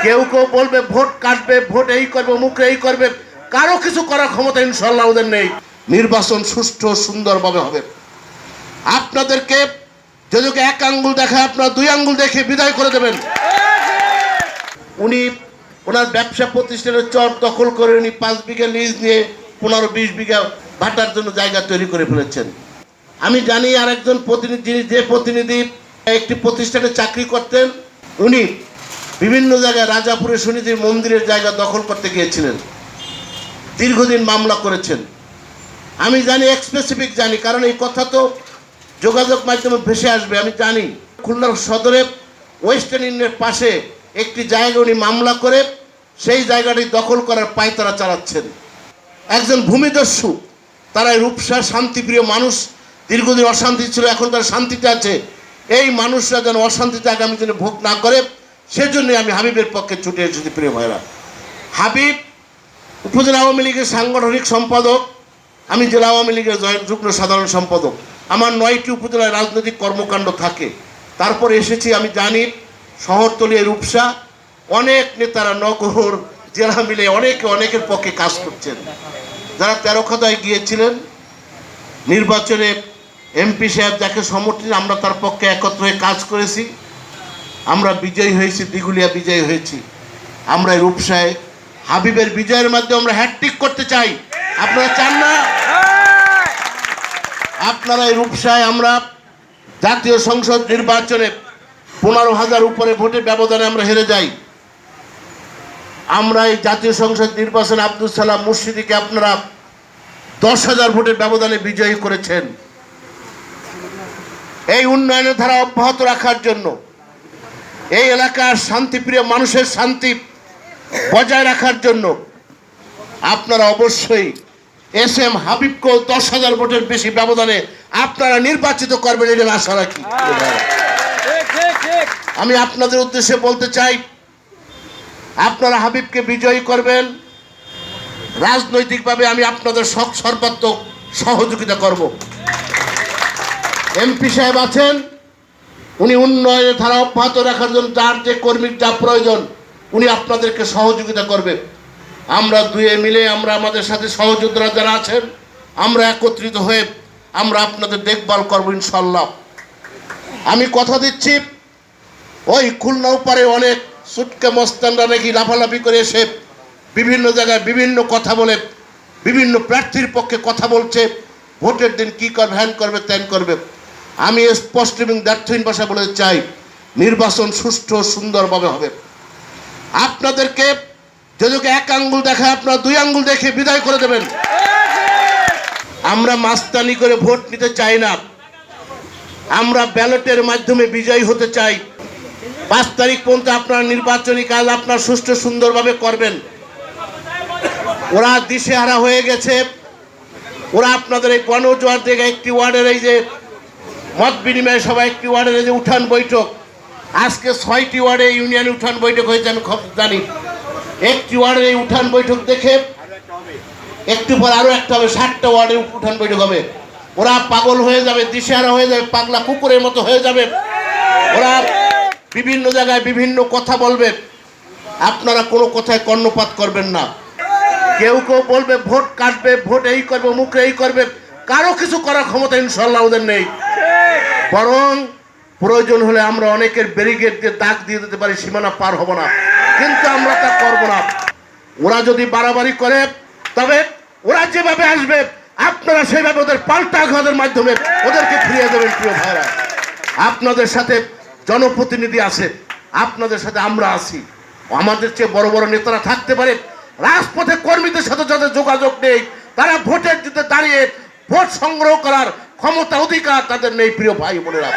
কেউ কেউ বলবে ভোট কাটবে, ভোট এই করবে, মুখ এই করবে, কারো কিছু করার ক্ষমতা ইনশাআল্লাহ ওদের নেই। নির্বাচন সুষ্ঠু সুন্দরভাবে হবে। আপনাদেরকে যদি এক আঙ্গুল দেখায় আপনারা দুই আঙ্গুল দেখে বিদায় করে দেবেন। উনি ওনার ব্যবসা প্রতিষ্ঠানের চর দখল করে উনি 5 বিঘা লিজ নিয়ে 15-20 বিঘা ভাটার জন্য জায়গা তৈরি করে ফেলেছেন। আমি জানি আর একজন প্রতিনিধি, যে প্রতিনিধি একটি প্রতিষ্ঠানে চাকরি করতেন, উনি বিভিন্ন জায়গায় রাজাপুরে শনিদেব মন্দিরের জায়গা দখল করতে গিয়েছিলেন, দীর্ঘদিন মামলা করেছেন। আমি জানি, স্পেসিফিক জানি, কারণ এই কথা তো যোগাযোগ মাধ্যমে ভেসে আসবে। আমি জানি খুলনা সদরে ওয়েস্টার্ন ইউনিয়নের পাশে একটি জায়গা উনি মামলা করে সেই জায়গাটি দখল করার পায়তারা চালাচ্ছেন। একজন ভূমিদস্যু, তারা রূপসা শান্তিপ্রিয় মানুষ, দীর্ঘদিন অশান্তি ছিল, এখন তারা শান্তিতে আছে। এই মানুষরা যেন অশান্তিতে আগামী দিনে ভোগ না করে, সেজন্যই আমি হাবিবের পক্ষে ছুটে এসেছি। প্রিয় ভাইরা, হাবিব উপজেলা আওয়ামী লীগের সাংগঠনিক সম্পাদক, আমি জেলা আওয়ামী লীগের যুগ্ম সাধারণ সম্পাদক। আমার 9টি উপজেলায় রাজনৈতিক কর্মকাণ্ড থাকে। তারপর এসেছি, আমি জানি শহরতলি রূপসা অনেক নেতারা নগর জেলা মিলে অনেকের পক্ষে কাজ করছেন। যারা 13 খাতায় গিয়েছিলেন নির্বাচনে, এমপি সাহেব যাকে সমর্থন, আমরা তার পক্ষে একত্র হয়ে কাজ করেছি। আমরা বিজয়ী হয়েছি, দিগুলিয়া বিজয়ী হয়েছি। আমরা রূপসায় হাবিবের বিজয়ের মাধ্যমে আমরা হ্যাটট্রিক করতে চাই। আপনারা চান না? আপনারা এই রূপসায় আমরা জাতীয় সংসদ নির্বাচনে 15,000 উপরে ভোটে ব্যবধানে আমরা হেরে যাই। আমরা এই জাতীয় সংসদ নির্বাচনে আব্দুল সালাম মুর্শিদিকে আপনারা 10,000 ভোটের ব্যবধানে বিজয়ী করেছেন। এই উন্নয়নের ধারা অব্যাহত রাখার জন্য, এই এলাকার শান্তিপ্রিয় মানুষের শান্তি বজায় রাখার জন্য আপনারা অবশ্যই SM হাবিবকেও 10,000 ভোটের বেশি ব্যবধানে আপনারা নির্বাচিত করবেন, এটা আশা রাখি। আমি আপনাদের উদ্দেশ্যে বলতে চাই, আপনারা হাবিবকে বিজয়ী করবেন। রাজনৈতিকভাবে আমি আপনাদের সর্বাত্মক সহযোগিতা করব। এমপি সাহেব আছেন, উনি উন্নয়নের ধারা অব্যাহত রাখার জন্য যার যে কর্মীর যা প্রয়োজন উনি আপনাদেরকে সহযোগিতা করবে। আমরা দুয়ে মিলে, আমরা আমাদের সাথে সহযোদ্ধারা যারা আছেন, আমরা একত্রিত হয়ে আমরা আপনাদের দেখভাল করবো ইনশাল্লাহ। আমি কথা দিচ্ছি, ওই খুলনা পারে অনেক সুটকে মস্তানরা নাকি লাফালাফি করে এসে বিভিন্ন জায়গায় বিভিন্ন কথা বলে, বিভিন্ন প্রার্থীর পক্ষে কথা বলছে, ভোটের দিন কী করবে, হ্যান করবে, ত্যান করবে। আমি স্পষ্ট এবং দ্ব্যর্থহীন ভাষা বলে চাই, নির্বাচন সুষ্ঠু সুন্দরভাবে হবে। আপনাদেরকে যদি এক আঙ্গুল দেখায় আপনারা দুই আঙ্গুল দেখে বিদায় করে দেবেন। আমরা মাস্তানি করে ভোট নিতে চাই না, আমরা ব্যালটের মাধ্যমে বিজয়ী হতে চাই। 5 তারিখ পর্যন্ত আপনারা নির্বাচনী কাজ আপনারা সুষ্ঠু সুন্দরভাবে করবেন। ওরা দিশেহারা হয়ে গেছে, ওরা আপনাদের এই গণজোয়ার থেকে একটি ওয়ার্ডের এই যে মত বিনিময় সবাই, একটি ওয়ার্ডের এই যে উঠান বৈঠক, আজকে 6টি ওয়ার্ডে ইউনিয়ন উঠান বৈঠক হয়েছে, আমি জানি। একটি ওয়ার্ডের এই উঠান বৈঠক দেখে একটু পর আরো একটা হবে, 7টা ওয়ার্ডের উঠান বৈঠক হবে। ওরা পাগল হয়ে যাবে, দিশেহারা হয়ে যাবে, পাগলা কুকুরের মতো হয়ে যাবে। ওরা বিভিন্ন জায়গায় বিভিন্ন কথা বলবে, আপনারা কোনো কথায় কর্ণপাত করবেন না। কেউ কেউ বলবে ভোট কাটবে, ভোট এই করবে, মুখ এই করবে, কারো কিছু করার ক্ষমতা ইনশাল্লাহ ওদের নেই। বরং প্রয়োজন হলে আমরা অনেকের ব্যারিকেড দিয়ে দাগ দিয়ে দিতে পারি, সীমানা পার হব না, কিন্তু আমরা তা করব না। ওরা যদি বাড়াবাড়ি করে, তবে ওরা যেভাবে আসবে আপনারা সেইভাবে ওদের পাল্টা আঘাতের মাধ্যমে ওদেরকে ফিরিয়ে দেবেন। প্রিয় ভাইরা, আপনাদের সাথে জনপ্রতিনিধি আছে, আপনাদের সাথে আমরা আছি। আমাদের চেয়ে বড় বড় নেতারা থাকতে পারে, রাজপথে কর্মীদের সাথে যাদের যোগাযোগ নেই, তারা ভোটের যুদ্ধে দাঁড়িয়ে ভোট সংগ্রহ করার ক্ষমতা অধিকার তাদের নেই। প্রিয় ভাই বোনেরা,